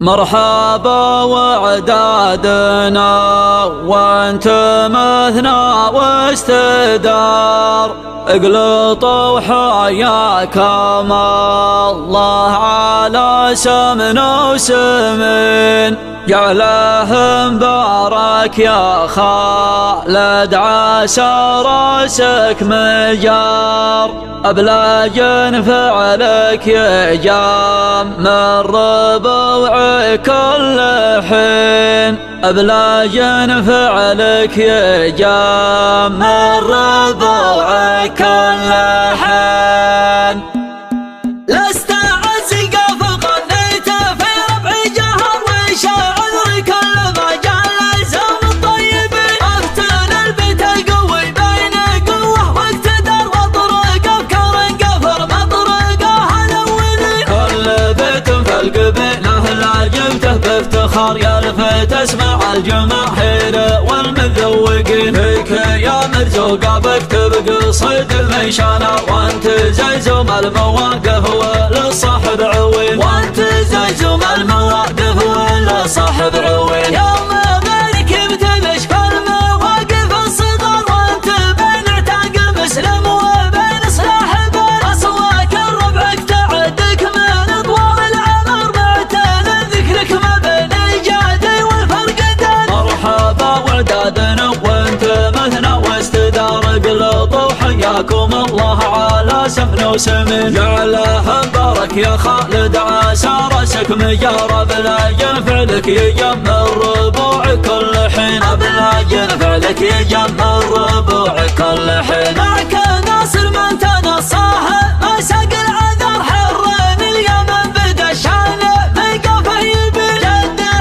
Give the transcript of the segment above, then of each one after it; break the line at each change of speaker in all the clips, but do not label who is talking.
مرحبا وعدادنا وانت مثنى واستدار، اقلطوا حياكم الله على سمن وسمن، جعله مبارك يا خالد عسى راسك مجار، أبلاج فعلك يجام من ربوع كل حين، أبلاج فعلك يجام من ربوع كل حين.
لست عزقا فغنيت في ربع جهر وشاعر كل مجال لازم الطيبين، افتن البيت القوي بين قوه واقتدار وطرق افكار قفر مطرقها الاولين،
كل بيت في القبيله لا جبته بافتخار يلفت اسمع الجماهير والمذوقين، فيك يا مرزوقه بكتب قصيد الميشانه وانت زي زوم المواقف وللصاحب عوين،
وانت زي زوم المواقف وللصاحب عوين. يوم غيرك يبتلش في المواقف الصغار وانت بين اعتاق المسلم وبين اصلاح بين اصواك ربعك تعدك من اطوار العمر معتل ذكرك ما بين الجادي والفرقدين.
مرحبا وعدادنا وانت مثنى واستدار، اقلطوا حياكم الله على سمن وسمن، جعله مبارك يا خالد عسى راسك مجار، بلاج فعلك يجمع الربوع كل حين، بلاج فعلك يجمع الربوع كل حين.
معك ناصر من تنصاه ما ساق العذر حرين اليمن بدا شانه ميقفه يبين، جده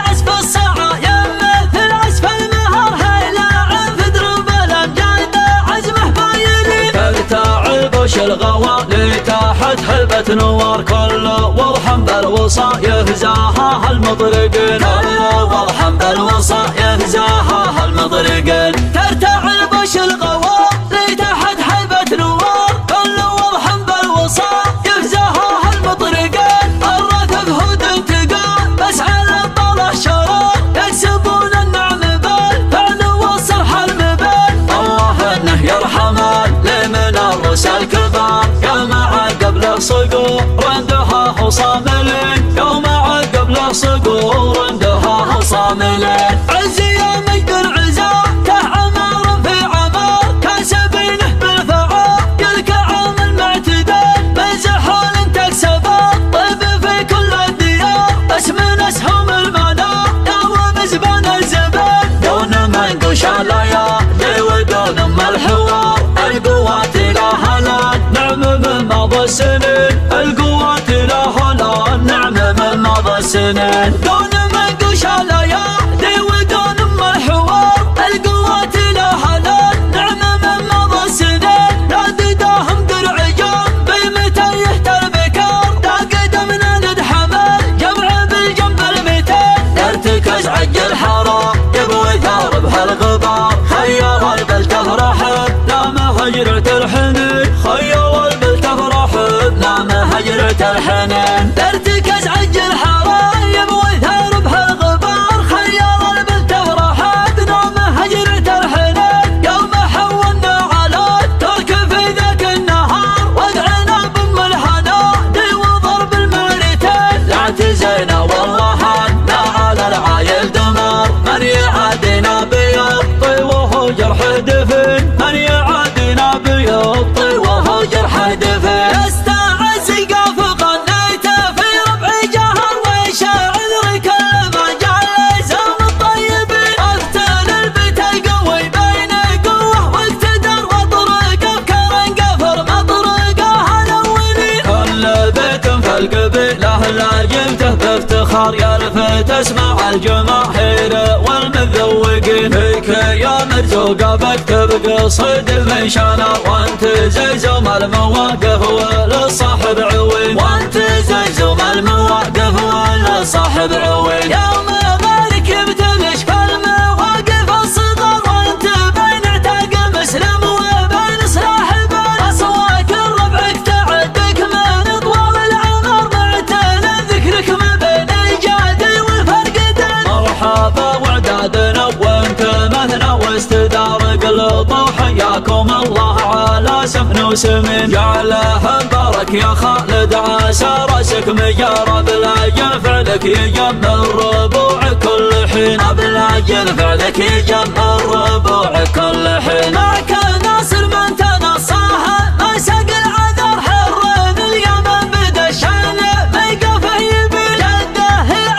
عزف الصاعه يمثل عزف المهر هيلاعب في دروب الامجاد عزمه باينين،
ترتعب وش الغوالي تحت حلبة نوار، كل وضحا بالوصا يهزاها المطرقين، كل وضحا بالوصا يهزاها المطرقين.
ترتعب وش الغوالي تحت حلبة نوار، كل وضحا بالوصا يهزاها المطرقين، الركب هود انتقال بس على الطلع شرار، يكسبون النعم بالفعل والصرح المبين،
الله انه يرحمن لمن الرسل الكبار، يوم عقب له صقور عندها صاملين، يوم عقب له صقور عندها صاملين.
عزي يا مجد العزا كعمار في عمار، كاسبينه بالفعال يلكعم المعتدال، مزحول تكسبه طيب في كل الديار، بس من اسهم المنار يا مزبان الزبان،
دون منقوش الليالي ودون ام الحوار، القوات لها لا نعم من مضى السنين، القوات لها لا نعم من مضى السنين.
دون منقوش الليالي ودون ام الحوار، القوات لها لا نعم من مضى السنين، نادداهم درع جنبي متى يهتر بكار، دا قدمنا ندحمل جمع بالجنب المتين،
ارتكز عجل حرام يبوي ثار بهالغبار، خير البل تفرح لا مهجرة الحنين، خير البل تفرح لا مهجرة الحنين.
ترتكز عجل حرام يبوي ثار بهالغبار، خير البل تفرح نوم هجرة الحنين، يوم حولنا على الترك في ذاك النهار، وضعنا بام الهنا دي وضرب المرتين،
لا تزينا والله لا على العايل دمار، من يعادنا بيبطي وهو جرح دفن، من يعادنا بيبطي وهو جرح دفن.
لست عزقا فغنيت في ربع جهر وشاعر كل مجال لازم الطيبين، افتن البيت القوي بين قوه واقتدار وطرق افكار قفر مطرقها الاولين،
كل بيت في القبيله لا جبته بافتخار يلفت اسمع الجماهير والمذوقين، فيك يا مرزوقه بكتب قصيد الميشانه وانت زي زوم المواقف وللصاحب عوين، وانت زي زوم المواقف وللصاحب عوين.
يوم غيرك يبتلش في المواقف الصغار وانت بين اعتاق المسلم وبين اصلاح بين اصواك ربعك تعدك من اطوار العمر معتل ذكرك ما بين الجاد
وسمين. جعله مبارك يا خالد عسى راسك مجارب لاجل فعلك يجمع الربوع كل حين. بلاجل فعلك يجمع الربوع كل حين.
معك ناصر من تنصاها ما سق العذر حر اليمن بدا شانه ما يقف يبي جده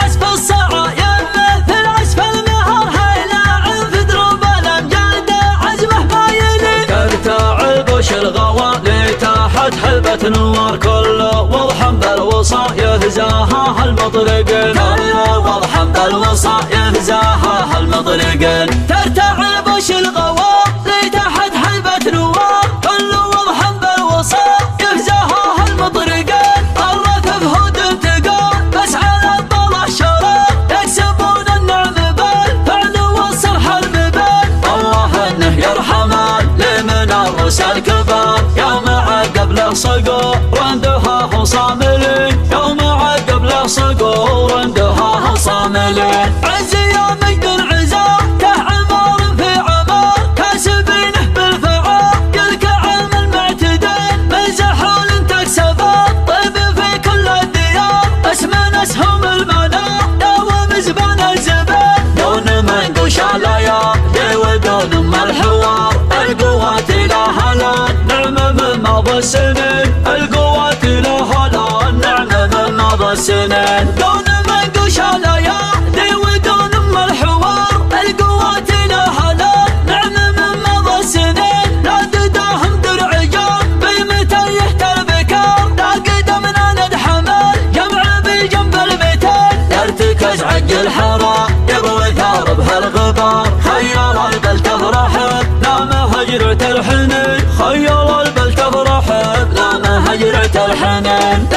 عزف الصعايا مثل عزف المهر هيلاعب في دروب الامجاد عزمه باين.
ترتاع البش الغوالي تحت حلبة نوار كل وضحا بالوصا يهزاها المطلقين.
كل وضحا بالوصا يهزاها المطلقين. ترتاع البش الغوالي تحت حلبة نوار كل وضحا بالوصا يهزاها المطلقين. الركب هود انتقال بس على الطلع شراب يكسبون النعم بالفعل والصرح المبين.
الله انه يرحمان لمن الرؤوس الكبار يوم عقب له صقور عندها صاملين. يوم عقب له صقور عندها صاملين.
عز يا مجد العزاء كعمار في عمار كاسبينه بالفعال يلكعم المعتدين. من زحول تكسبان طيب في كل الديار اسم اسهم المنار داوم زبان الزبين.
دون منقوش الليالي ودون ام الحوار القوات لها لان نعم من مضى السنين. القوات لها لان نعم من مضى السنين.
دون منقوش الليالي ودون ام الحوار القوات لها لان نعم من مضى السنين. لا تداهم درعيان بمتى يهتر بكار لا قدمنا ندحمل جمع بالجنب المتين.
يرتكز عج الحرى يبوي ثار بهالغبار خيال البل تفرح لا مهجرة الحنين. خيال البل تفرح لا مهجرة الحنين.